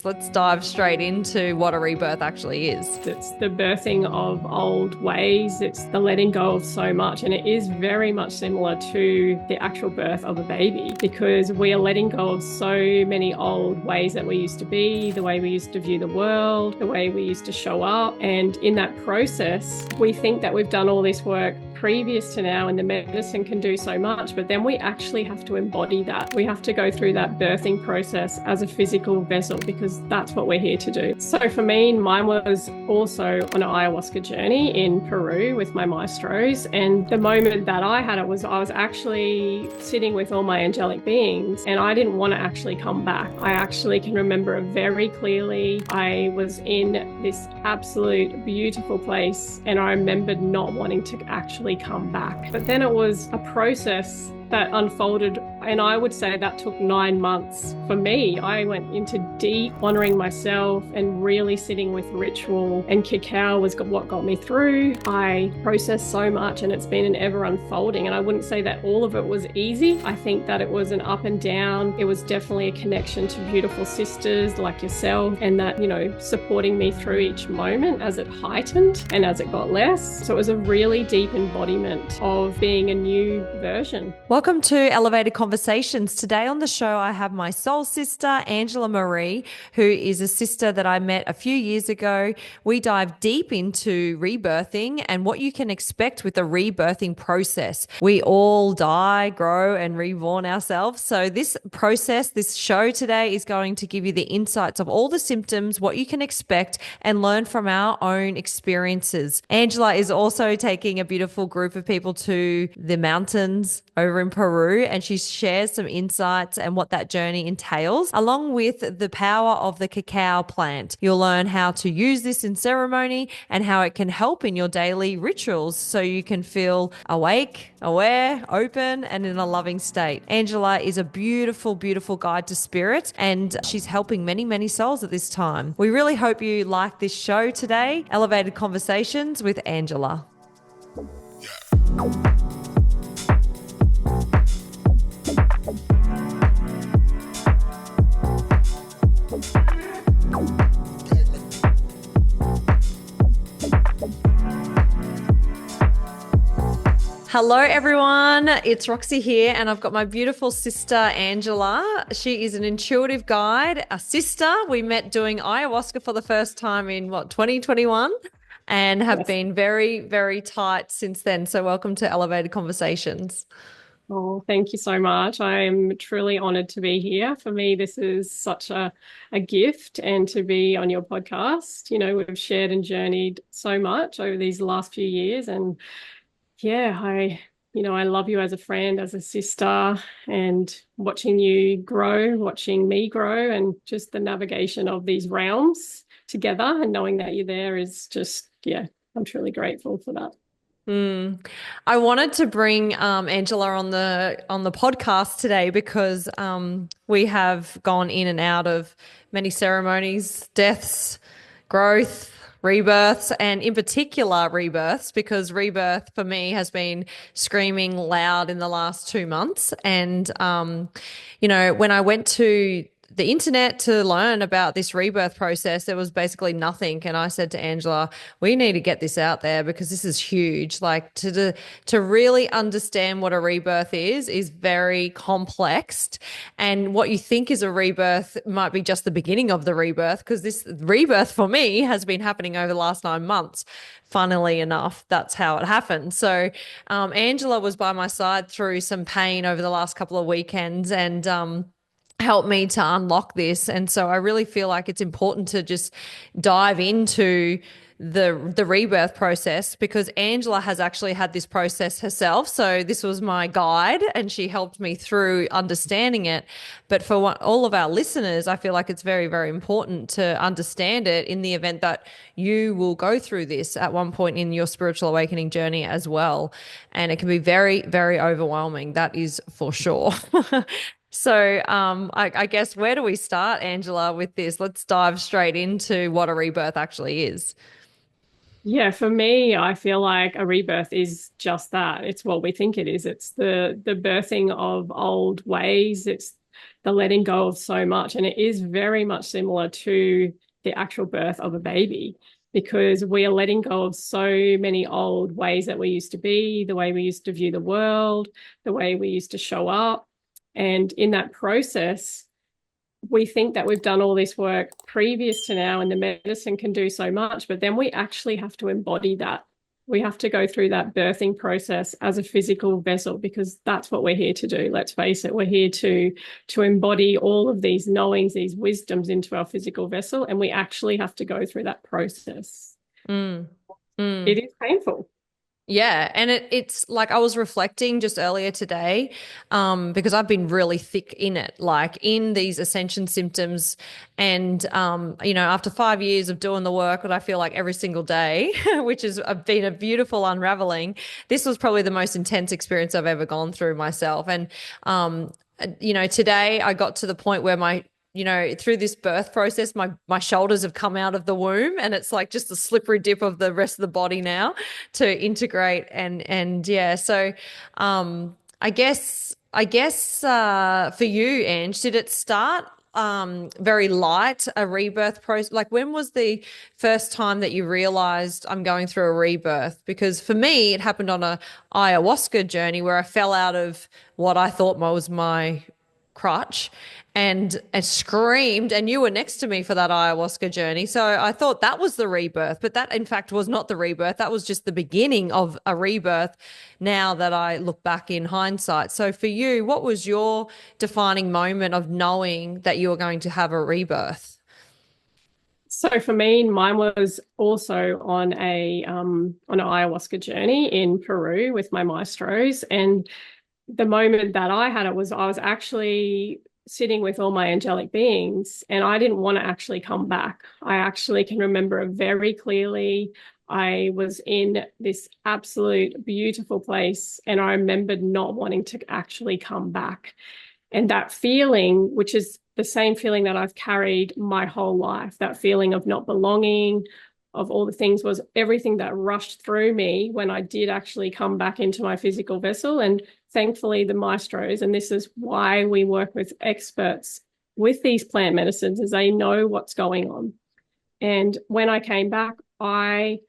Let's dive straight into what a rebirth actually is. It's the birthing of old ways. It's the letting go of so much. And it is very much similar to the actual birth of a baby because we are letting go of so many old ways that we used to be, the way we used to view the world, the way we used to show up. And in that process, we think that we've done all this work previous to now and the medicine can do so much, but then we actually have to embody that. We have to go through that birthing process as a physical vessel because that's what we're here to do. So for me, mine was also on an ayahuasca journey in Peru with my maestros. And the moment that I had it was I was actually sitting with all my angelic beings and I didn't want to actually come back. I actually can remember it very clearly. I was in this absolute beautiful place and I remembered not wanting to actually come back. But then it was a process that unfolded, and I would say that took 9 months for me. I went into deep honoring myself and really sitting with ritual, and cacao was what got me through. I processed so much and it's been an ever unfolding, and I wouldn't say that all of it was easy. I think that it was an up and down. It was definitely a connection to beautiful sisters like yourself and that, supporting me through each moment as it heightened and as it got less. So it was a really deep embodiment of being a new version. Welcome to Elevated Conversations. Today on the show, I have my soul sister, Angela Maree, who is a sister that I met a few years ago. We dive deep into rebirthing and what you can expect with the rebirthing process. We all die, grow, and reborn ourselves. So this process, this show today is going to give you the insights of all the symptoms, what you can expect, and learn from our own experiences. Angela is also taking a beautiful group of people to the mountains over in Peru, and she shares some insights and what that journey entails, along with the power of the cacao plant. You'll learn how to use this in ceremony and how it can help in your daily rituals so you can feel awake, aware, open, and in a loving state. Angela is a beautiful, beautiful guide to spirit, and she's helping many, many souls at this time. We really hope you like this show today, Elevated Conversations with Angela. Hello, everyone. It's Roxy here, and I've got my beautiful sister, Angela. She is an intuitive guide, a sister. We met doing ayahuasca for the first time in 2021, and have been very, very tight since then. So welcome to Elevated Conversations. Oh, thank you so much. I am truly honored to be here. For me, this is such a gift, and to be on your podcast. We've shared and journeyed so much over these last few years, and yeah, I love you as a friend, as a sister, and watching you grow, watching me grow, and just the navigation of these realms together and knowing that you're there is just, yeah, I'm truly grateful for that. I wanted to bring Angela on the podcast today because we have gone in and out of many ceremonies, deaths, growth, rebirths, and in particular rebirths, because rebirth for me has been screaming loud in the last 2 months. And when I went to the internet to learn about this rebirth process, there was basically nothing. And I said to Angela, we need to get this out there because this is huge. Like to really understand what a rebirth is very complex. And what you think is a rebirth might be just the beginning of the rebirth, because this rebirth for me has been happening over the last 9 months. Funnily enough, that's how it happened. So Angela was by my side through some pain over the last couple of weekends, and help me to unlock this. And so I really feel like it's important to just dive into the rebirth process, because Angela has actually had this process herself. So this was my guide and she helped me through understanding it. But for all of our listeners, I feel like it's very, very important to understand it in the event that you will go through this at one point in your spiritual awakening journey as well. And it can be very, very overwhelming. That is for sure. So I guess, where do we start, Angela, with this? Let's dive straight into what a rebirth actually is. Yeah, for me, I feel like a rebirth is just that. It's what we think it is. It's the birthing of old ways. It's the letting go of so much. And it is very much similar to the actual birth of a baby, because we are letting go of so many old ways that we used to be, the way we used to view the world, the way we used to show up. And in that process, we think that we've done all this work previous to now and the medicine can do so much, but then we actually have to embody that. We have to go through that birthing process as a physical vessel, because that's what we're here to do. Let's face it, we're here to embody all of these knowings, these wisdoms into our physical vessel, and we actually have to go through that process. Mm. Mm. It is painful. Yeah, and it's like I was reflecting just earlier today, because I've been really thick in it, like in these ascension symptoms, and after 5 years of doing the work that I feel like every single day, which has been a beautiful unraveling. This was probably the most intense experience I've ever gone through myself, and today I got to the point where through this birth process, my shoulders have come out of the womb, and it's like just a slippery dip of the rest of the body now to integrate. And yeah, so I guess for you, Ange, did it start very light, a rebirth process? Like, when was the first time that you realized I'm going through a rebirth? Because for me, it happened on a ayahuasca journey where I fell out of what I thought was my crutch and screamed, and you were next to me for that ayahuasca journey, so I thought that was the rebirth, but that in fact was not the rebirth. That was just the beginning of a rebirth, now that I look back in hindsight. So for you, what was your defining moment of knowing that you were going to have a rebirth? So for me, mine was also on an ayahuasca journey in Peru with my maestros. And the moment that I had it was I was actually sitting with all my angelic beings, and I didn't want to actually come back. I actually can remember it very clearly. I was in this absolute beautiful place, and I remembered not wanting to actually come back. And that feeling, which is the same feeling that I've carried my whole life, that feeling of not belonging, of all the things, was everything that rushed through me when I did actually come back into my physical vessel. And thankfully, the maestros, and this is why we work with experts with these plant medicines, is they know what's going on. And when I came back, I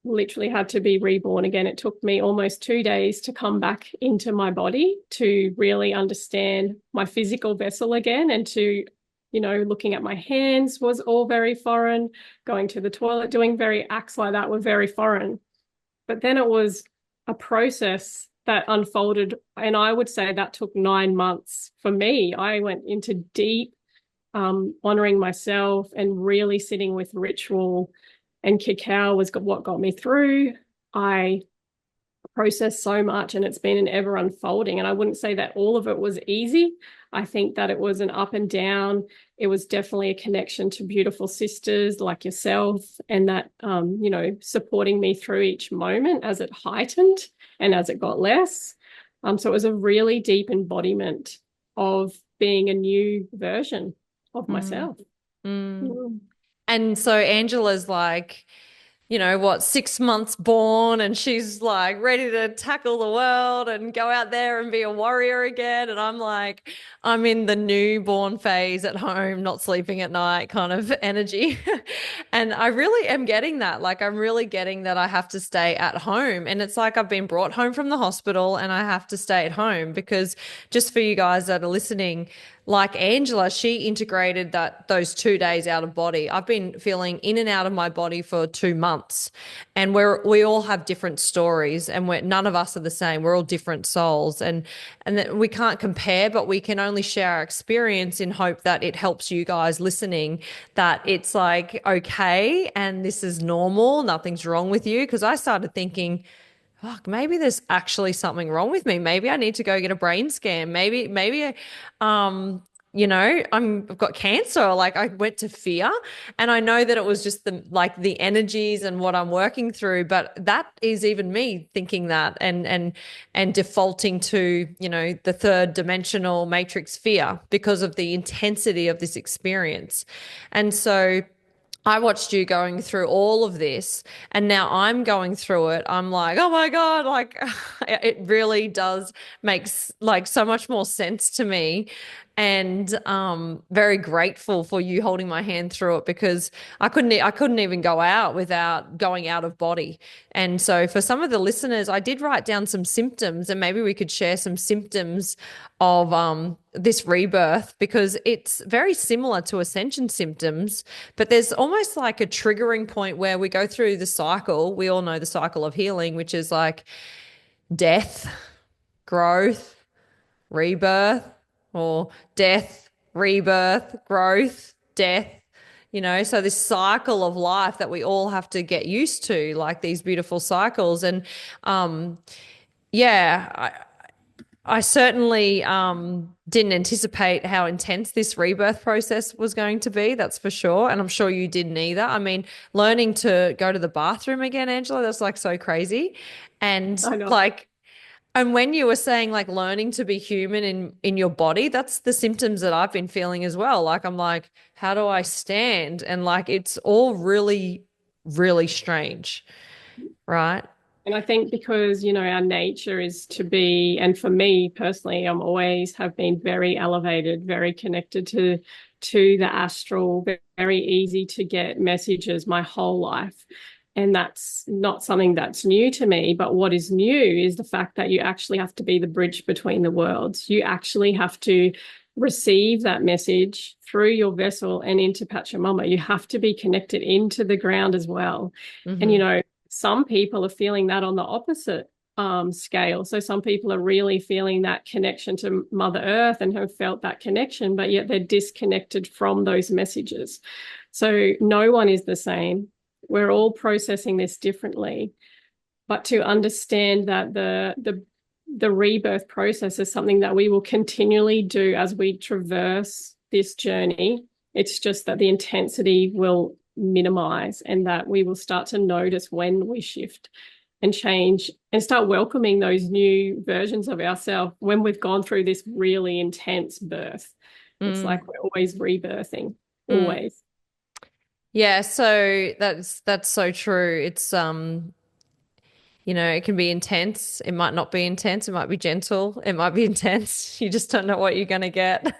literally had to be reborn again. It took me almost 2 days to come back into my body, to really understand my physical vessel again, and to, looking at my hands was all very foreign. Going to the toilet, doing very acts like that were very foreign. But then it was a process that unfolded, and I would say that took 9 months for me. I went into deep honoring myself and really sitting with ritual, and cacao was what got me through. I processed so much, and it's been an ever unfolding. And I wouldn't say that all of it was easy. I think that it was an up and down. It was definitely a connection to beautiful sisters like yourself, and that, supporting me through each moment as it heightened and as it got less. So it was a really deep embodiment of being a new version of myself. Mm. And so Angela's like, 6 months born, and she's like ready to tackle the world and go out there and be a warrior again. And I'm like, I'm in the newborn phase at home, not sleeping at night kind of energy. And I really am getting that. Like, I'm really getting that I have to stay at home. And it's like I've been brought home from the hospital and I have to stay at home, because just for you guys that are listening, like Angela, she integrated those 2 days out of body. I've been feeling in and out of my body for 2 months, and we all have different stories, and none of us are the same. We're all different souls, and that we can't compare, but we can only share our experience in hope that it helps you guys listening, that it's like, okay, and this is normal. Nothing's wrong with you. Because I started thinking, fuck, maybe there's actually something wrong with me. Maybe I need to go get a brain scan. Maybe, I've got cancer. Like, I went to fear, and I know that it was just the energies and what I'm working through. But that is even me thinking that, and defaulting to, the third dimensional matrix fear because of the intensity of this experience. And so I watched you going through all of this, and now I'm going through it. I'm like, oh my God, like it really does like so much more sense to me. And very grateful for you holding my hand through it, because I couldn't even go out without going out of body. And so for some of the listeners, I did write down some symptoms, and maybe we could share some symptoms of this rebirth, because it's very similar to ascension symptoms, but there's almost like a triggering point where we go through the cycle. We all know the cycle of healing, which is like death, growth, rebirth, or death, rebirth, growth, death. So this cycle of life that we all have to get used to, like these beautiful cycles. And yeah, I certainly didn't anticipate how intense this rebirth process was going to be, that's for sure. And I'm sure you didn't either. I mean, learning to go to the bathroom again, Angela, that's like so crazy. And I know. like, and when you were saying like learning to be human in your body, that's the symptoms that I've been feeling as well. Like I'm like, how do I stand? And like it's all really, really strange, right? And I think because, our nature is to be, and for me personally, I'm always have been very elevated, very connected to the astral, very easy to get messages my whole life. And that's not something that's new to me. But what is new is the fact that you actually have to be the bridge between the worlds. You actually have to receive that message through your vessel and into Pachamama. You have to be connected into the ground as well. And, Mm-hmm. some people are feeling that on the opposite scale. So some people are really feeling that connection to Mother Earth and have felt that connection, but yet they're disconnected from those messages. So no one is the same. We're all processing this differently. But to understand that the rebirth process is something that we will continually do as we traverse this journey. It's just that the intensity will minimize, and that we will start to notice when we shift and change and start welcoming those new versions of ourselves when we've gone through this really intense birth. It's Mm, like we're always rebirthing, mm. always. Yeah, so that's so true. It's it can be intense. It might not be intense. It might be gentle. It might be intense. You just don't know what you're going to get.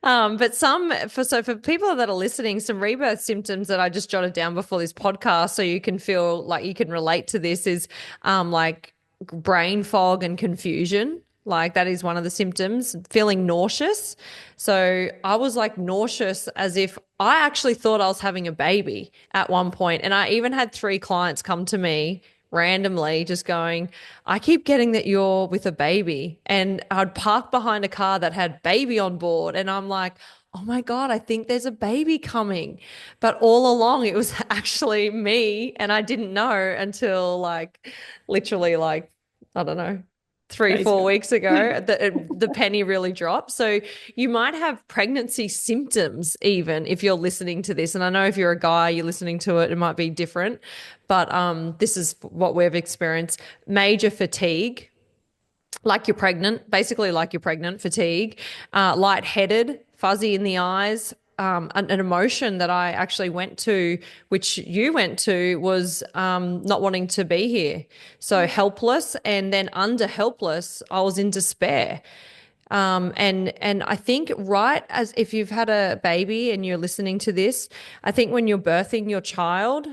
But for people that are listening, some rebirth symptoms that I just jotted down before this podcast, so you can feel like you can relate to this, is like brain fog and confusion. Like that is one of the symptoms. Feeling nauseous. So I was like nauseous as if I actually thought I was having a baby at one point. And I even had 3 clients come to me randomly just going, I keep getting that you're with a baby. And I'd park behind a car that had baby on board. And I'm like, oh my God, I think there's a baby coming. But all along, it was actually me. And I didn't know until like literally like, I don't know, three, Days four ago. weeks ago, the penny really dropped. So you might have pregnancy symptoms even if you're listening to this. And I know if you're a guy, you're listening to it, it might be different. But this is what we've experienced. Major fatigue, like you're pregnant, basically like you're pregnant, fatigue, lightheaded, fuzzy in the eyes. An emotion that I actually went to, which you went to, was not wanting to be here. So helpless, and then under helpless, I was in despair. And I think right as if you've had a baby and you're listening to this, I think when you're birthing your child,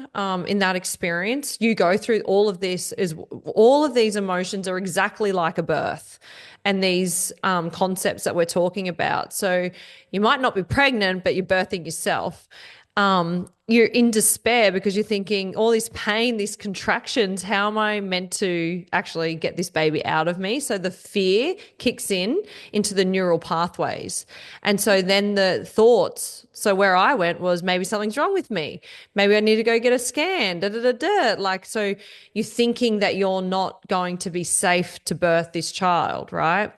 in that experience, you go through all of this is all of these emotions are exactly like a birth and these concepts that we're talking about. So you might not be pregnant, but you're birthing yourself. You're in despair because you're thinking all this pain, these contractions, how am I meant to actually get this baby out of me? So the fear kicks in into the neural pathways. And so then the thoughts, so where I went was maybe something's wrong with me. Maybe I need to go get a scan, da, da, da, da. Like, so you're thinking that you're not going to be safe to birth this child, right?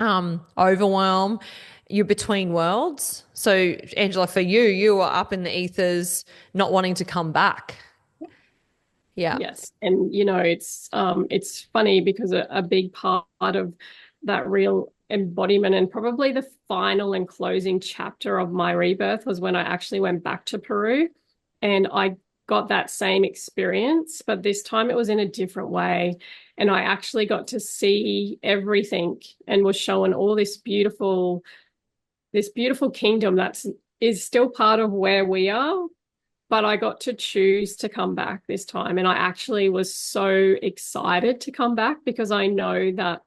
Overwhelm. You're between worlds. So, Angela, for you, you are up in the ethers, not wanting to come back. Yeah. Yes. And it's funny because a big part of that real embodiment, and probably the final and closing chapter of my rebirth was when I actually went back to Peru, and I got that same experience, but this time it was in a different way. And I actually got to see everything and was shown all this beautiful kingdom that is still part of where we are, but I got to choose to come back this time. And I actually was so excited to come back because I know that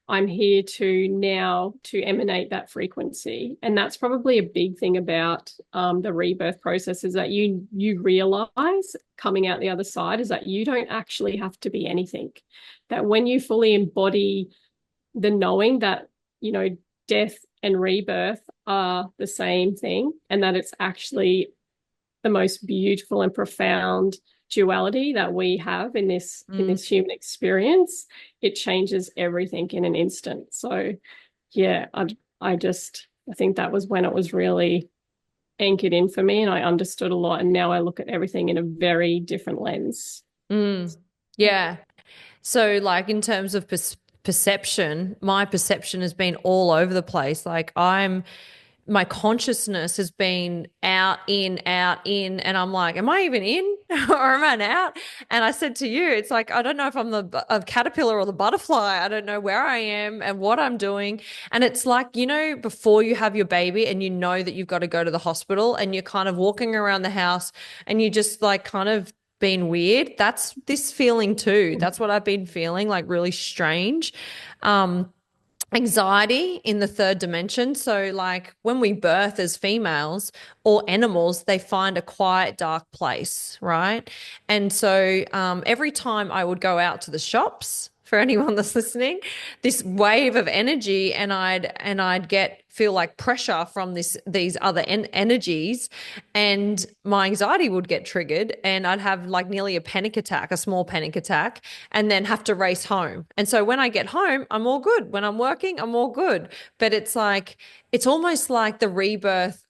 I'm here to now to emanate that frequency. And that's probably a big thing about the rebirth process, is that you realize coming out the other side is that you don't actually have to be anything. That when you fully embody the knowing that, death and rebirth are the same thing, and that it's actually the most beautiful and profound duality that we have in this human experience, it changes everything in an instant. So yeah, I think that was when it was really anchored in for me, and I understood a lot, and now I look at everything in a very different lens. Yeah. So like in terms of perception, my perception has been all over the place. Like my consciousness has been out, in, and I'm like, am I even in or am I out? And I said to you, it's like, I don't know if I'm a caterpillar or the butterfly. I don't know where I am and what I'm doing. And it's like, before you have your baby and you know that you've got to go to the hospital and you're kind of walking around the house and you just like kind of been weird. That's this feeling too. That's what I've been feeling, like really strange. Anxiety in the third dimension. So like when we birth as females or animals, they find a quiet, dark place, right? And so every time I would go out to the shops, for anyone that's listening, this wave of energy, and I'd feel like pressure from these other energies, and my anxiety would get triggered, and I'd have like nearly a small panic attack, and then have to race home. And so when I get home, I'm all good. When I'm working, I'm all good. But it's almost like the rebirth.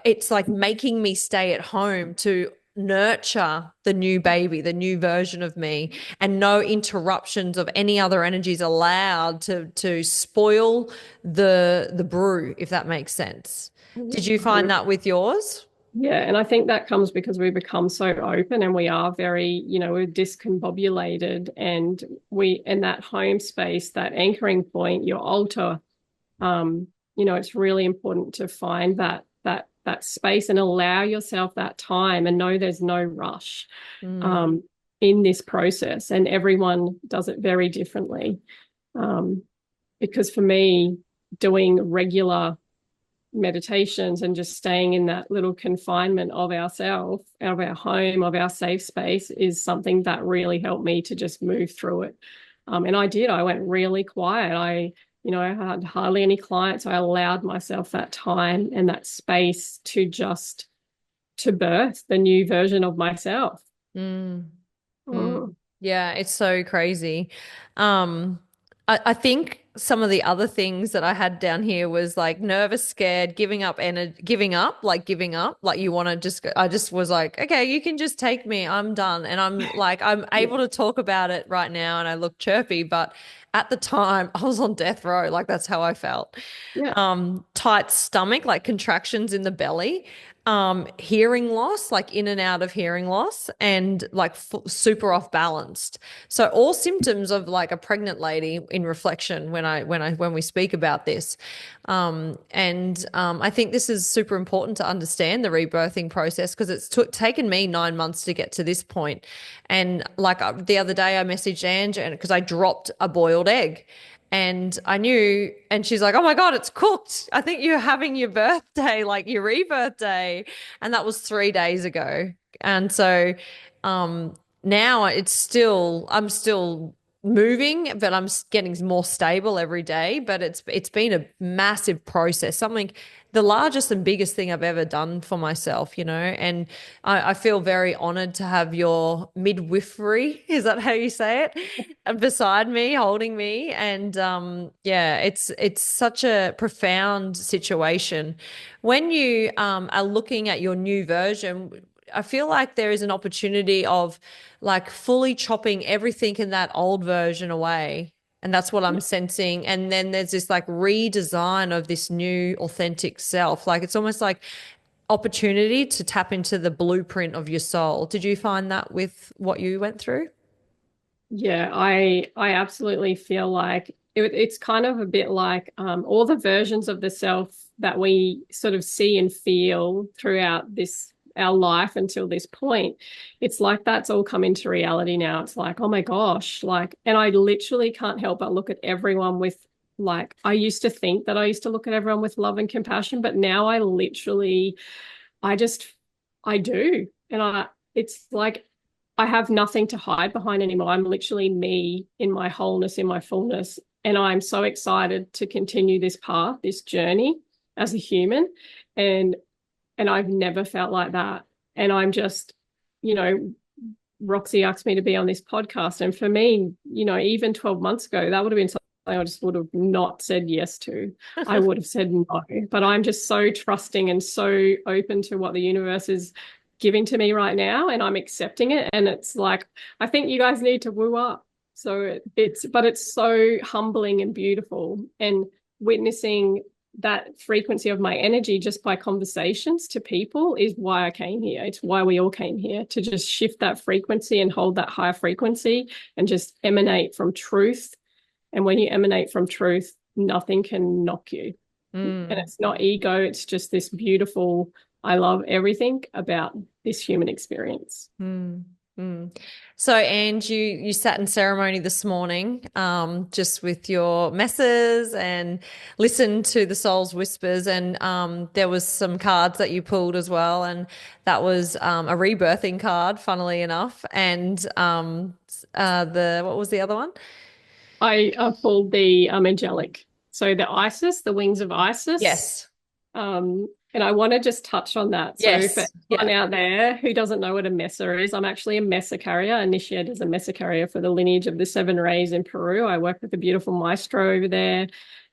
It's like making me stay at home to nurture the new baby, the new version of me, and no interruptions of any other energies allowed to spoil the brew, if that makes sense. Did you find that with yours? Yeah, and I think that comes because we become so open, and we are very, we're discombobulated, and we in that home space, that anchoring point, your altar, it's really important to find that space and allow yourself that time, and know there's no rush in this process, and everyone does it very differently. Because for me, doing regular meditations and just staying in that little confinement of ourself, of our home, of our safe space, is something that really helped me to just move through it. And I went really quiet. I had hardly any clients. I allowed myself that time and that space to birth the new version of myself. Yeah, it's so crazy. I think some of the other things that I had down here was like nervous, scared, giving up, like you want to just I just was like, okay, you can just take me. I'm done. And I'm like, I'm able to talk about it right now and I look chirpy, but at the time I was on death row. Like that's how I felt. Yeah. Tight stomach, like contractions in the belly, hearing loss, like in and out of hearing loss, and like super off balanced. So all symptoms of like a pregnant lady in reflection when we speak about this. I think this is super important to understand the rebirthing process, because it's taken me 9 months to get to this point. And like the other day I messaged Ange, and because I dropped a boiled egg. And I knew, and she's like, oh my God, it's cooked. I think you're having your birthday, like your rebirth day. And that was 3 days ago. And so now I'm still moving, but I'm getting more stable every day. But it's been a massive process, something the largest and biggest thing I've ever done for myself, and I feel very honored to have your midwifery, is that how you say it, beside me, holding me. And yeah, it's such a profound situation. When you are looking at your new version, I feel like there is an opportunity of like fully chopping everything in that old version away. And that's what I'm sensing. And then there's this like redesign of this new authentic self. Like it's almost like opportunity to tap into the blueprint of your soul. Did you find that with what you went through? Yeah, I absolutely feel like it's kind of a bit like all the versions of the self that we sort of see and feel throughout this our life until this point. It's like that's all come into reality now. It's like, oh my gosh, like, and I literally can't help but look at everyone with like, I used to think that I used to look at everyone with love and compassion, but now I literally, I just, I do. And it's like I have nothing to hide behind anymore. I'm literally me in my wholeness, in my fullness. And I'm so excited to continue this path, this journey as a human. And I've never felt like that. And I'm just, you know, Roxy asked me to be on this podcast. And for me, even 12 months ago, that would have been something I just would have not said yes to. I would have said no. But I'm just so trusting and so open to what the universe is giving to me right now. And I'm accepting it. And it's like, I think you guys need to woo up. So but it's so humbling and beautiful. And witnessing that frequency of my energy just by conversations to people is why I came here. It's why we all came here, to just shift that frequency and hold that higher frequency and just emanate from truth. And when you emanate from truth, nothing can knock you. And it's not ego. It's just this beautiful, I love everything about this human experience. So, Ange, you sat in ceremony this morning, just with your messes and listened to the soul's whispers, and there was some cards that you pulled as well, and that was a rebirthing card, funnily enough, and the what was the other one? I pulled the angelic. So the Isis, the wings of Isis. Yes. And I want to just touch on that. So Yes. for anyone out there who doesn't know what a mesa is, I'm actually a mesa carrier, initiated as a mesa carrier for the lineage of the seven rays in Peru. I work with a beautiful maestro over there.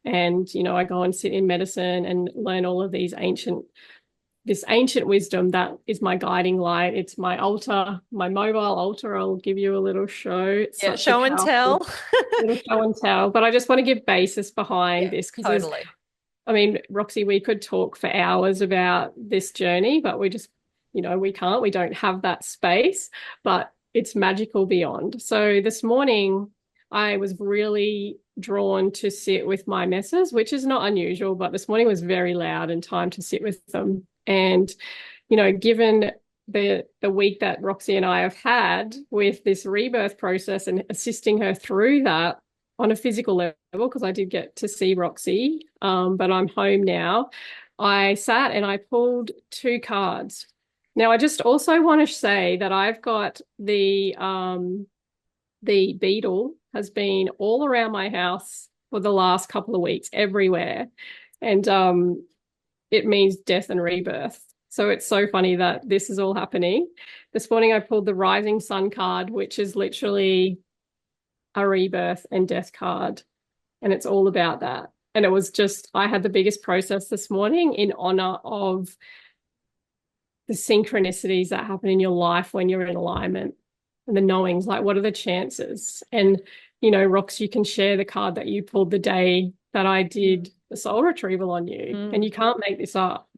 And, I go and sit in medicine and learn all of this ancient wisdom that is my guiding light. It's my altar, my mobile altar. I'll give you a little show. It's Yeah, show and tell. Little show and tell. But I just want to give basis behind this because totally. Roxy, we could talk for hours about this journey, but we just, we can't. We don't have that space, but it's magical beyond. So this morning, I was really drawn to sit with my messes, which is not unusual, but this morning was very loud and time to sit with them. And, given the week that Roxy and I have had with this rebirth process and assisting her through that, on a physical level, because I did get to see Roxy, but I'm home now. I sat and I pulled two cards. Now, I just also want to say that I've got the beetle has been all around my house for the last couple of weeks, everywhere. And it means death and rebirth. So it's so funny that this is all happening. This morning I pulled the rising sun card, which is literally a rebirth and death card. And it's all about that. And it was just, I had the biggest process this morning in honor of the synchronicities that happen in your life when you're in alignment, and the knowings, like what are the chances? And, Rox, you can share the card that you pulled the day that I did the soul retrieval on you. And you can't make this up.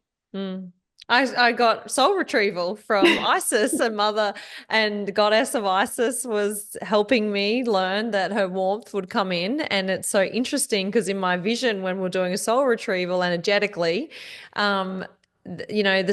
I got soul retrieval from Isis, and Mother and Goddess of Isis was helping me learn that her warmth would come in. And it's so interesting because in my vision, when we're doing a soul retrieval energetically, the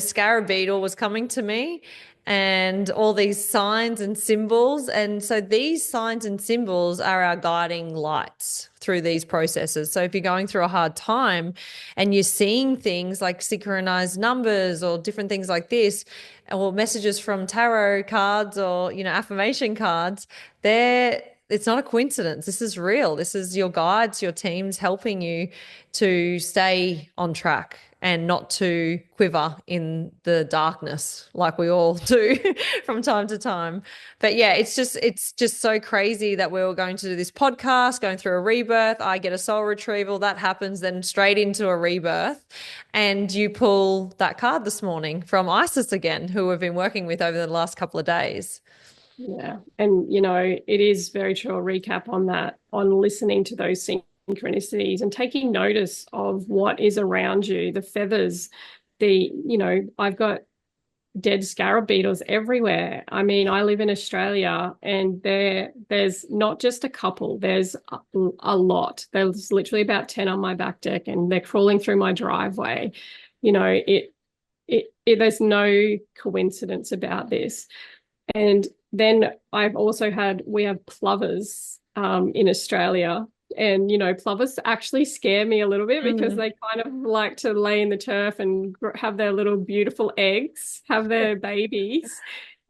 scarab beetle was coming to me, and all these signs and symbols. And so these signs and symbols are our guiding lights through these processes. So if you're going through a hard time and you're seeing things like synchronized numbers or different things like this, or messages from tarot cards or, affirmation cards, it's not a coincidence. This is real. This is your guides, your teams helping you to stay on track and not to quiver in the darkness like we all do from time to time. But yeah, it's just so crazy that we're all going to do this podcast, going through a rebirth. I get a soul retrieval, that happens, then straight into a rebirth. And you pull that card this morning from Isis again, who we've been working with over the last couple of days. Yeah. And, it is very true. A recap on that, on listening to those synchronicities and taking notice of what is around you, the feathers, I've got dead scarab beetles everywhere. I mean, I live in Australia and there's not just a couple, there's a lot. There's literally about 10 on my back deck and they're crawling through my driveway. You know, there's no coincidence about this. And then we have plovers in Australia. And, plovers actually scare me a little bit because Mm. they kind of like to lay in the turf and have their little beautiful eggs, have their babies.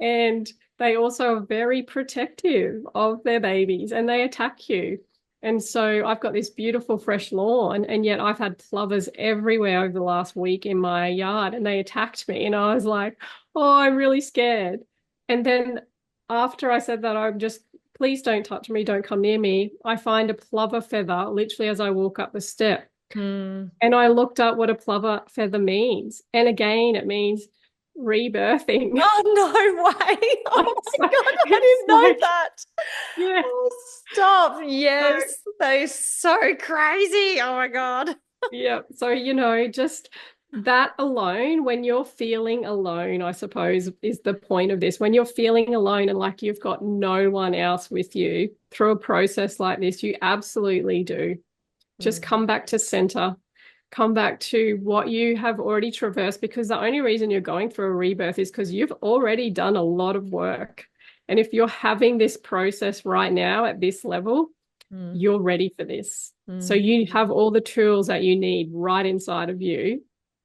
And they also are very protective of their babies and they attack you. And so I've got this beautiful fresh lawn, and yet I've had plovers everywhere over the last week in my yard, and they attacked me. And I was like, oh, I'm really scared. And then after I said that, I'm just, please don't touch me, don't come near me. I find a plover feather literally as I walk up the step. Mm. And I looked up what a plover feather means. And again, it means rebirthing. Oh, no way. Oh It's my like, God, I it's didn't know like, that. yeah. Oh, stop. So, Yes, that is so crazy. Oh my God. yeah. So, just that alone, when you're feeling alone, I suppose, is the point of this. When you're feeling alone and like you've got no one else with you through a process like this, you absolutely do. Just Mm. come back to center, come back to what you have already traversed, because the only reason you're going through a rebirth is because you've already done a lot of work. And if you're having this process right now at this level, Mm. you're ready for this. So Mm. you have all the tools that you need right inside of you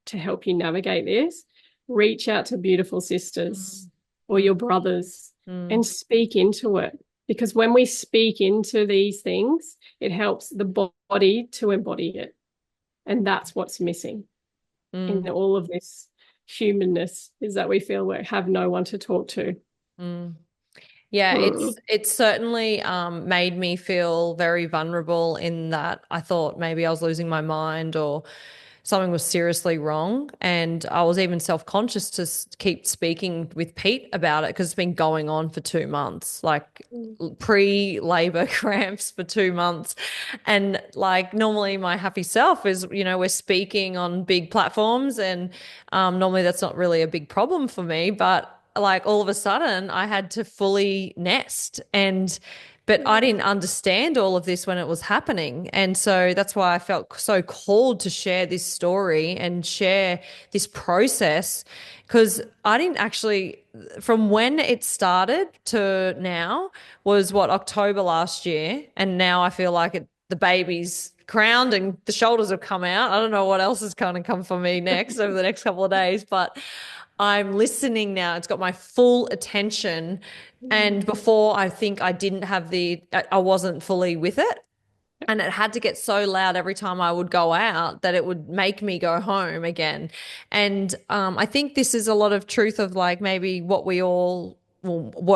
to help you navigate this. Reach out to beautiful sisters or Mm. your brothers Mm. and speak into it. Because when we speak into these things, it helps the body to embody it. And that's what's missing in Mm. all of this humanness, is that we feel we have no one to talk to. Mm. Yeah, Mm. it's certainly made me feel very vulnerable in that I thought maybe I was losing my mind or something was seriously wrong. And I was even self-conscious to keep speaking with Pete about it because it's been going on for 2 months, like pre-labor cramps for 2 months. And like normally my happy self is, we're speaking on big platforms and normally that's not really a big problem for me, but like all of a sudden I had to fully nest but I didn't understand all of this when it was happening. And so that's why I felt so called to share this story and share this process because I didn't actually, from when it started to now was what, October last year. And now I feel like the baby's crowned and the shoulders have come out. I don't know what else is going to come for me next over the next couple of days, but I'm listening now. It's got my full attention. And before, I think I didn't have I wasn't fully with it. And it had to get so loud every time I would go out that it would make me go home again. And I think this is a lot of truth of like maybe what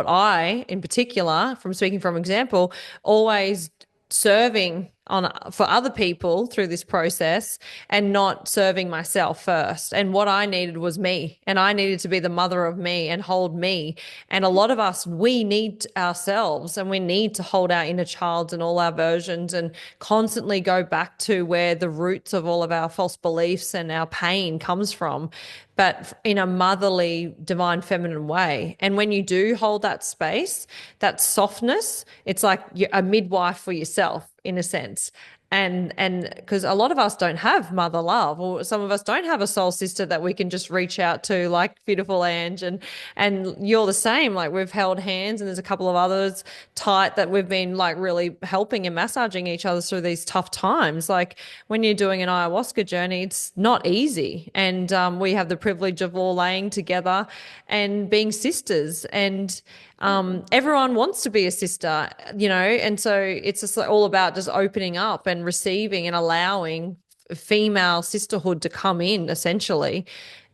I in particular, from speaking from example, always serving on for other people through this process and not serving myself first. And what I needed was me, and I needed to be the mother of me and hold me. And a lot of us, we need ourselves and we need to hold our inner child and all our versions and constantly go back to where the roots of all of our false beliefs and our pain comes from, but in a motherly, divine, feminine way. And when you do hold that space, that softness, it's like you're a midwife for yourself in a sense. And because a lot of us don't have mother love, or some of us don't have a soul sister that we can just reach out to, like beautiful Ange, and you're the same. Like we've held hands, and there's a couple of others tight that we've been like really helping and massaging each other through these tough times. Like when you're doing an ayahuasca journey, it's not easy, and we have the privilege of all laying together and being sisters, and everyone wants to be a sister, and so it's just like all about just opening up and receiving and allowing female sisterhood to come in essentially,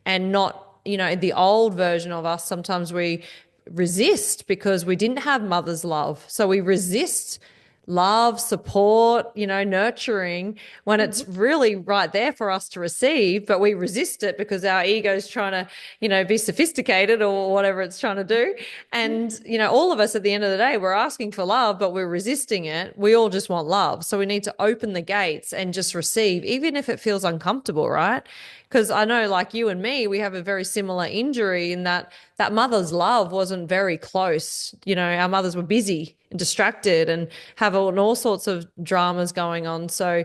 and not, the old version of us. Sometimes we resist because we didn't have mother's love. So we resist love, support, nurturing, when it's really right there for us to receive, but we resist it because our ego's trying to, be sophisticated or whatever it's trying to do. And, all of us at the end of the day, we're asking for love, but we're resisting it. We all just want love. So we need to open the gates and just receive, even if it feels uncomfortable, right? Because I know, like you and me, we have a very similar injury in that mother's love wasn't very close. Our mothers were busy and distracted and have all sorts of dramas going on. So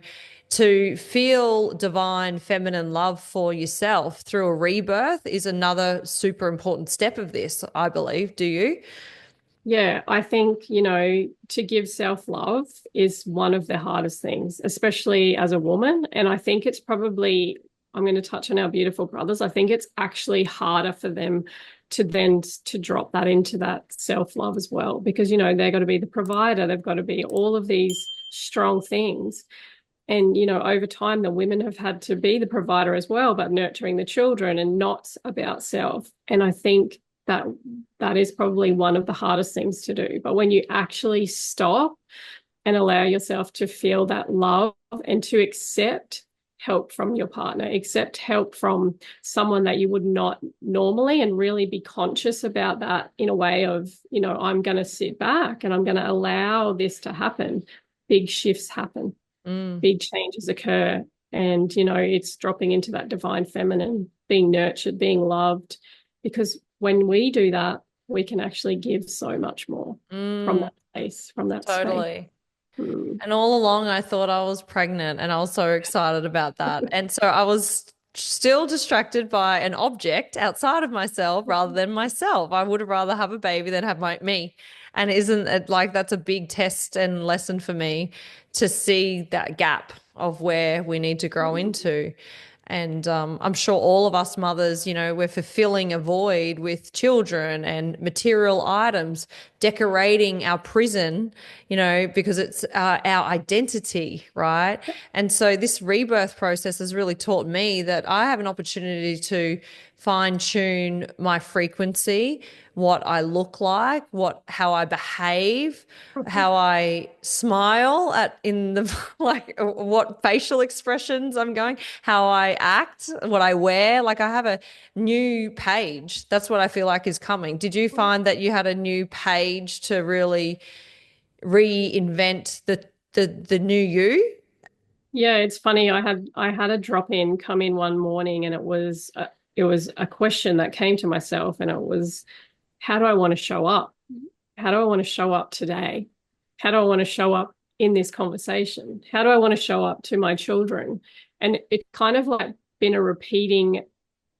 to feel divine feminine love for yourself through a rebirth is another super important step of this, I believe. Do you? Yeah, I think, to give self-love is one of the hardest things, especially as a woman. And I think it's probably, I'm going to touch on our beautiful brothers. I think it's actually harder for them to drop that into that self-love as well, because, they've got to be the provider. They've got to be all of these strong things. And, over time, the women have had to be the provider as well, but nurturing the children and not about self. And I think that is probably one of the hardest things to do. But when you actually stop and allow yourself to feel that love and to accept help from your partner, accept help from someone that you would not normally, and really be conscious about that in a way of, I'm going to sit back and I'm going to allow this to happen. Big shifts happen, big changes occur. And, it's dropping into that divine feminine, being nurtured, being loved, because when we do that, we can actually give so much more from that place, from that Totally. space. And all along, I thought I was pregnant, and I was so excited about that. And so I was still distracted by an object outside of myself rather than myself. I would have rather have a baby than have me. And isn't it like that's a big test and lesson for me to see that gap of where we need to grow into? And I'm sure all of us mothers, we're fulfilling a void with children and material items, decorating our prison, because it's our identity, right? And so this rebirth process has really taught me that I have an opportunity to fine tune my frequency, what I look like, how I behave, how I smile in the like what facial expressions I'm going, how I act, what I wear. Like I have a new page. That's what I feel like is coming. Did you find that you had a new page to really reinvent the new you? Yeah, it's funny. I had a drop in come in one morning, and it was a question that came to myself, and it was, how do I want to show up? How do I want to show up today? How do I want to show up in this conversation? How do I want to show up to my children? And it kind of like been a repeating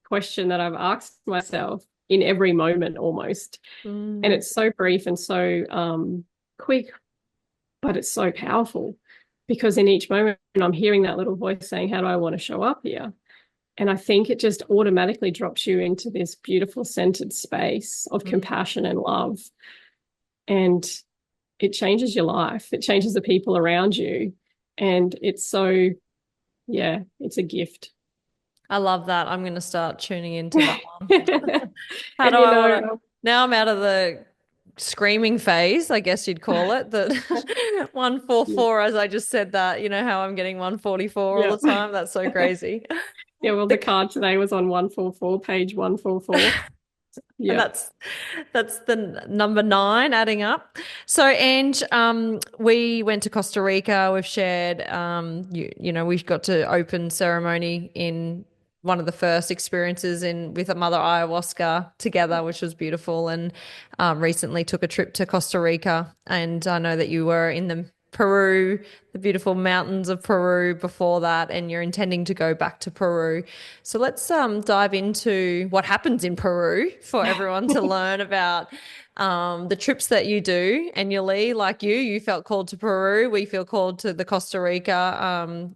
question that I've asked myself in every moment almost. And it's so brief and so quick, but it's so powerful, because in each moment I'm hearing that little voice saying, how do I want to show up here? And I think it just automatically drops you into this beautiful centered space of compassion and love. And it changes your life. It changes the people around you. And it's it's a gift. I love that. I'm going to start tuning into that one. How And do I want to? Now I'm out of the screaming phase, I guess you'd call it. The 144, as I just said that, how I'm getting 144 all the time. That's so crazy. Yeah, well, the card today was on 144, page 144. Yeah. And that's the number 9 adding up. So, Ange, we went to Costa Rica. We've shared, we got to open ceremony in one of the first experiences with a mother ayahuasca together, which was beautiful. And recently took a trip to Costa Rica. And I know that you were in Peru, the beautiful mountains of Peru before that, and you're intending to go back to Peru. So let's dive into what happens in Peru for everyone to learn about the trips that you do annually. Like you felt called to Peru. We feel called to the Costa Rica,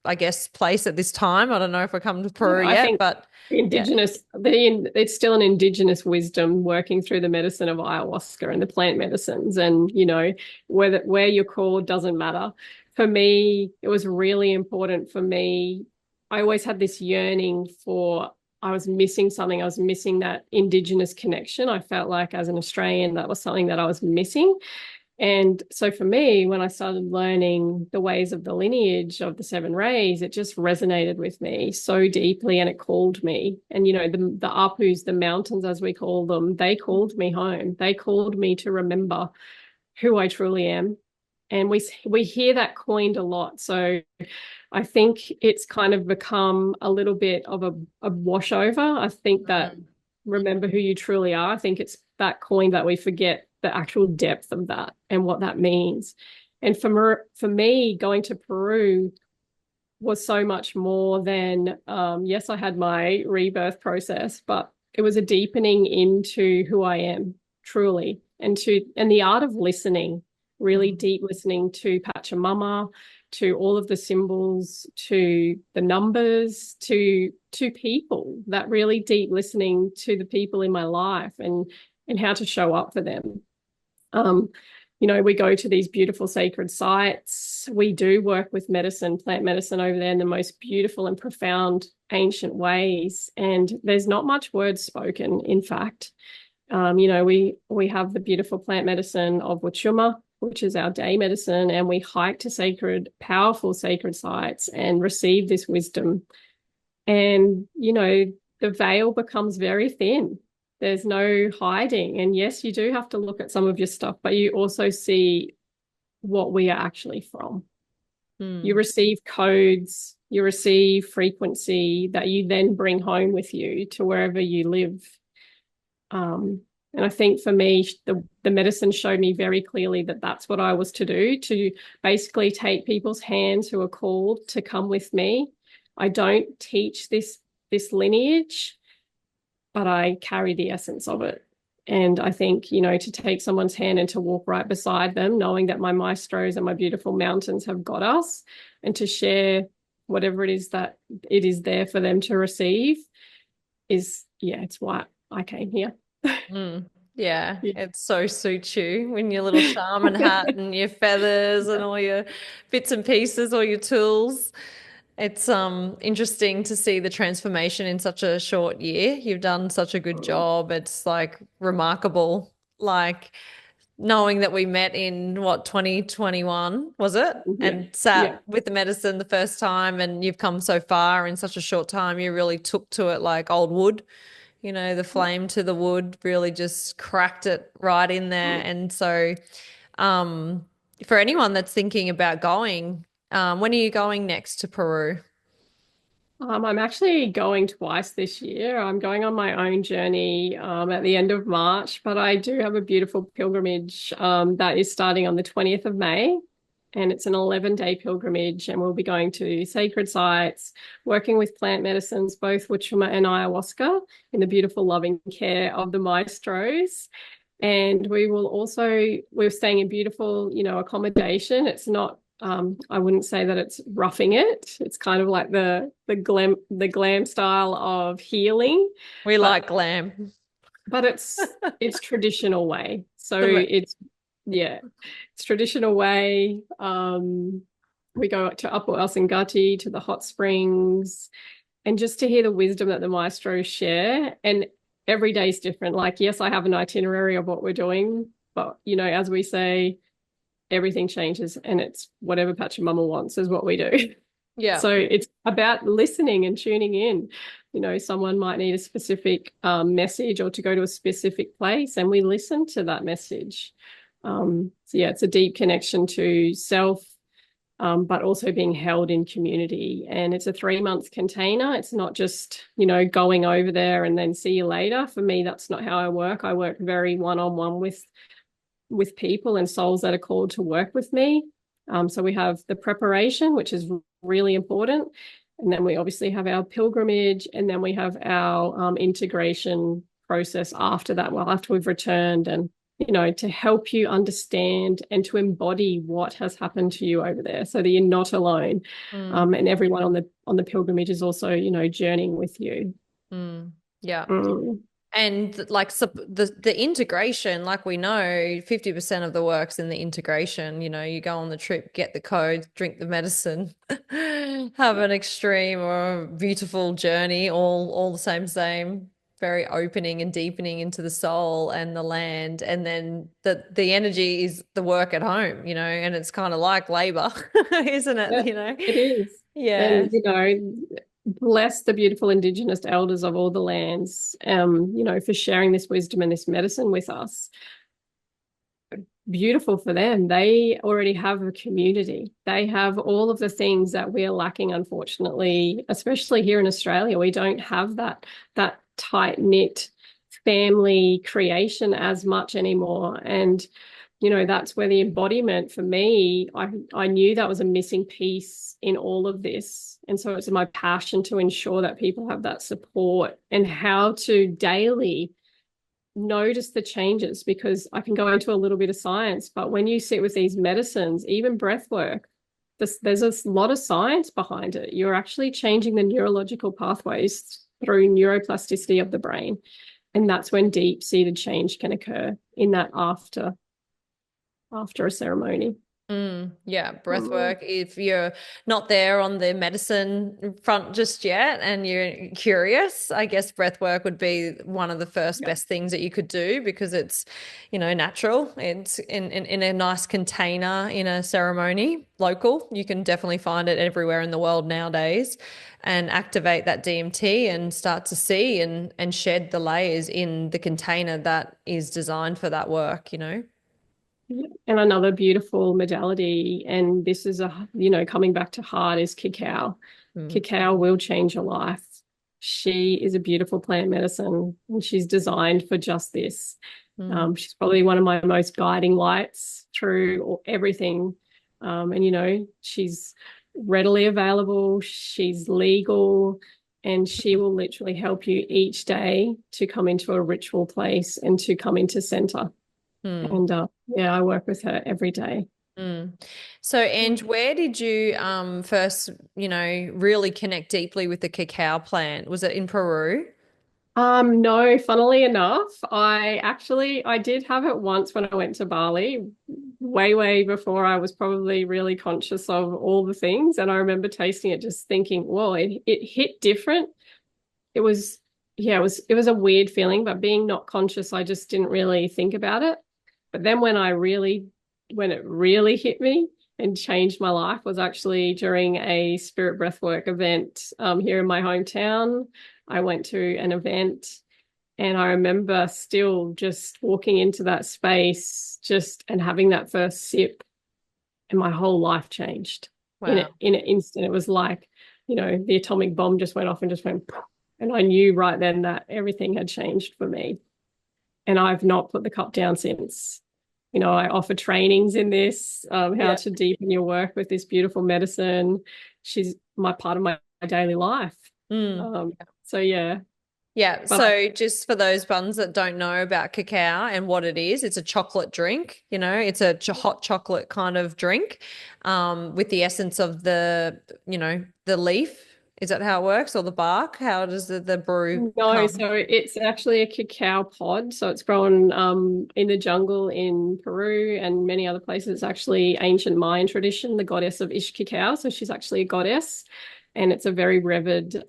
I guess, place at this time. I don't know if we're coming to Peru yet, but it's still an indigenous wisdom working through the medicine of ayahuasca and the plant medicines. And, where you're called doesn't matter. For me, it was really important for me. I always had this yearning I was missing something. I was missing that indigenous connection. I felt like as an Australian, that was something that I was missing. And so for me, when I started learning the ways of the lineage of the seven rays, it just resonated with me so deeply and it called me. And, the Apus, the mountains, as we call them, they called me home. They called me to remember who I truly am. And we hear that coined a lot. So I think it's kind of become a little bit of a washover. I think that remember who you truly are. I think it's that coin that we forget the actual depth of that and what that means. And for me, going to Peru was so much more than, yes, I had my rebirth process, but it was a deepening into who I am truly, and the art of listening, really deep listening to Pachamama, to all of the symbols, to the numbers, to people, that really deep listening to the people in my life and how to show up for them. Um, we go to these beautiful sacred sites. We do work with medicine, plant medicine over there in the most beautiful and profound ancient ways. And there's not much words spoken, in fact. We have the beautiful plant medicine of Wachuma, which is our day medicine, and we hike to powerful sacred sites and receive this wisdom. And, the veil becomes very thin. There's no hiding. And yes, you do have to look at some of your stuff, but you also see what we are actually from. You receive codes, you receive frequency that you then bring home with you to wherever you live. And I think for me, the medicine showed me very clearly that that's what I was to do, to basically take people's hands who are called to come with me. I don't teach this lineage, but I carry the essence of it. And I think, to take someone's hand and to walk right beside them, knowing that my maestros and my beautiful mountains have got us, and to share whatever it is that it is there for them to receive it's why I came here. Yeah, Yeah. it so suits you in your little shaman hat and your feathers and all your bits and pieces, all your tools. It's interesting to see the transformation in such a short year. You've done such a good job. It's like remarkable. Like knowing that we met in what 2021 was it? Yeah. And Yeah. sat with the medicine the first time and you've come so far in such a short time. You really took to it like old wood. The flame to the wood really just cracked it right in there. And so um for anyone that's thinking about going, when are you going next to Peru? I'm actually going twice this year. I'm going on my own journey at the end of March, but I do have a beautiful pilgrimage that is starting on the 20th of May. And it's an 11-day pilgrimage, and we'll be going to sacred sites, working with plant medicines, both Wachuma and ayahuasca, in the beautiful loving care of the maestros. And we're staying in beautiful, accommodation. It's not, I wouldn't say that it's roughing it. It's kind of like the glam style of healing, We but like glam. it's traditional way. So it's traditional way. We go to Upper Alsangati, to the hot springs, and just to hear the wisdom that the maestros share. And every day is different. Like, yes, I have an itinerary of what we're doing, but as we say, everything changes, and it's whatever Pachamama wants is what we do. Yeah. So it's about listening and tuning in. Someone might need a specific message or to go to a specific place, and we listen to that message. So yeah, it's a deep connection to self, but also being held in community. And it's a 3-month container. It's not just, going over there and then see you later. For me, that's not how I work. I work very one-on-one with people and souls that are called to work with me. So we have the preparation, which is really important. And then we obviously have our pilgrimage, and then we have our integration process after that, well, after we've returned, and to help you understand and to embody what has happened to you over there, so that you're not alone. And everyone on the pilgrimage is also, journeying with you. Yeah. Mm. And like the integration, like we know 50% of the work's in the integration. You go on the trip, get the code, drink the medicine, have an extreme or beautiful journey, all the same. very opening and deepening into the soul and the land. And then the energy is the work at home, you know, and it's kind of like labor, isn't it? Yeah, You know? it is. Yeah. And, bless the beautiful Indigenous elders of all the lands, for sharing this wisdom and this medicine with us. Beautiful for them. They already have a community. They have all of the things that we're lacking, unfortunately, especially here in Australia. We don't have that tight-knit family creation as much anymore. And that's where the embodiment for me, I knew that was a missing piece in all of this. And so it's my passion to ensure that people have that support and how to daily notice the changes, because I can go into a little bit of science, but when you sit with these medicines, even breath work, there's a lot of science behind it. You're actually changing the neurological pathways through neuroplasticity of the brain. And that's when deep-seated change can occur in that after a ceremony. Yeah, breath work. If you're not there on the medicine front just yet and you're curious, I guess breath work would be one of the first best things that you could do, because it's, natural. It's in a nice container in a ceremony, local. You can definitely find it everywhere in the world nowadays, and activate that DMT and start to see and shed the layers in the container that is designed for that work, And another beautiful modality, and this is coming back to heart, is cacao. Cacao will change your life. She is a beautiful plant medicine, and she's designed for just this. She's probably one of my most guiding lights through everything. And she's readily available, she's legal, and she will literally help you each day to come into a ritual place and to come into center. And I work with her every day. So, Ange, where did you first, really connect deeply with the cacao plant? Was it in Peru? No, funnily enough, I did have it once when I went to Bali, way before I was probably really conscious of all the things. And I remember tasting it, just thinking, whoa, it hit different. It was a weird feeling, but being not conscious, I just didn't really think about it. But then when it really hit me and changed my life was actually during a spirit breathwork event here in my hometown. I went to an event, and I remember still just walking into that space and having that first sip, and my whole life changed. Wow. In an instant. It was like, the atomic bomb just went off and just went, and I knew right then that everything had changed for me. And I've not put the cup down since. I offer trainings in this, how to deepen your work with this beautiful medicine. She's part of my daily life. So yeah. Yeah. So just for those buns that don't know about cacao and what it is, it's a chocolate drink. It's a hot chocolate kind of drink, with the essence of the leaf. Is that how it works, or the bark? How does the brew No, come? so it's actually a cacao pod. So it's grown in the jungle in Peru and many other places. It's actually ancient Mayan tradition, the goddess of Cacao. So she's actually a goddess, and it's a very revered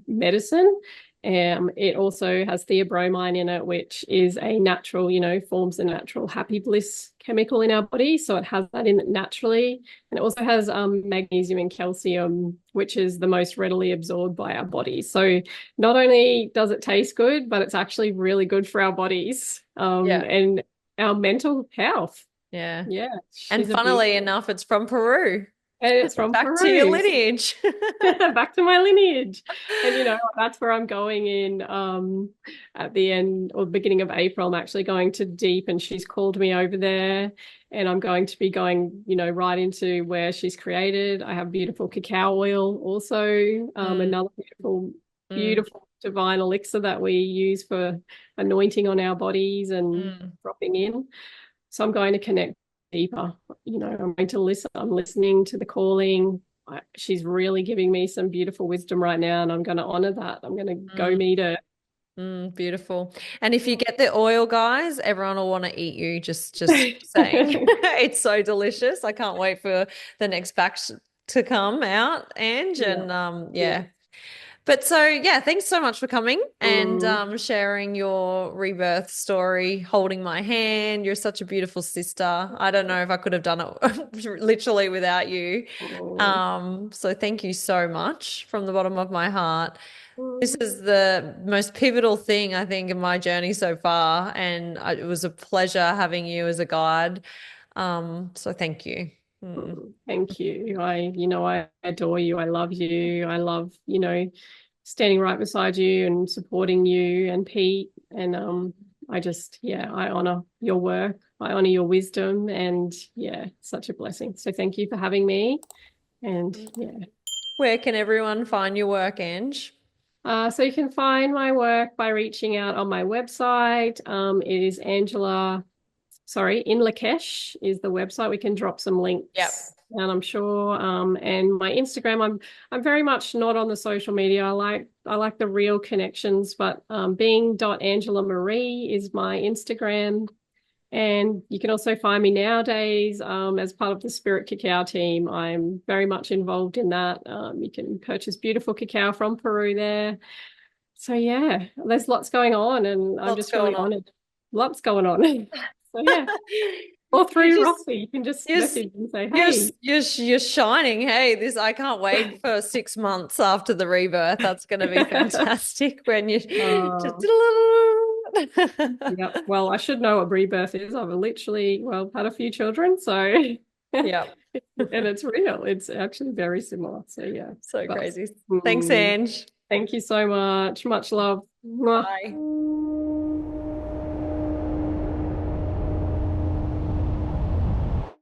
medicine. It also has theobromine in it, which is a natural, forms a natural happy bliss chemical in our body. So it has that in it naturally. And it also has magnesium and calcium, which is the most readily absorbed by our bodies. So not only does it taste good, but it's actually really good for our bodies and our mental health. Yeah. Yeah. And funnily enough, it's from Peru. And it's from Back Peru. to your lineage. Back to my lineage. And that's where I'm going in at the end or beginning of April. I'm actually going to deep, and she's called me over there, and I'm going to be going, right into where she's created. I have beautiful cacao oil also, another beautiful divine elixir that we use for anointing on our bodies and dropping in. So I'm going to connect deeper. I'm going to listen. I'm listening to the calling. She's really giving me some beautiful wisdom right now, and I'm going to honor that. I'm going to go meet her. Beautiful. And if you get the oil, guys, everyone will want to eat you. Just saying. It's so delicious. I can't wait for the next batch to come out, Ange. And But so, yeah, thanks so much for coming and Mm, sharing your rebirth story, holding my hand. You're such a beautiful sister. I don't know if I could have done it literally without you. mm, So thank you so much from the bottom of my heart. This mm, is the most pivotal thing, I think, in my journey so far, and it was a pleasure having you as a guide. So thank you. Mm. Thank you. I adore you. I love you. I love, standing right beside you and supporting you and Pete. And yeah, I honor your work. I honor your wisdom. And yeah, such a blessing. So thank you for having me. And yeah. Where can everyone find your work, Ange? So you can find my work by reaching out on my website. It is in Lakesh is the website. We can drop some Yep. links, and I'm sure. And my Instagram, I'm very much not on the social media. I like the real connections, but being Angela Maree is my Instagram. And you can also find me nowadays as part of the Spirit Cacao team. I'm very much involved in that. You can purchase beautiful cacao from Peru there. So yeah, there's lots going on, and I'm Lots just going really on. honored. Lots going on. So yeah, or You through just Roxy, you can just you're message and say, hey. you're shining. Hey, this I can't wait for 6 months after the rebirth. That's going to be fantastic when you just uh, yeah, well, I should know what rebirth is. I've literally, well, had a few children, so and Yeah, it's real. It's actually very similar. So yeah, so but crazy. Thanks, mm, Ange. thank you so much. Much love. Mwah. Bye.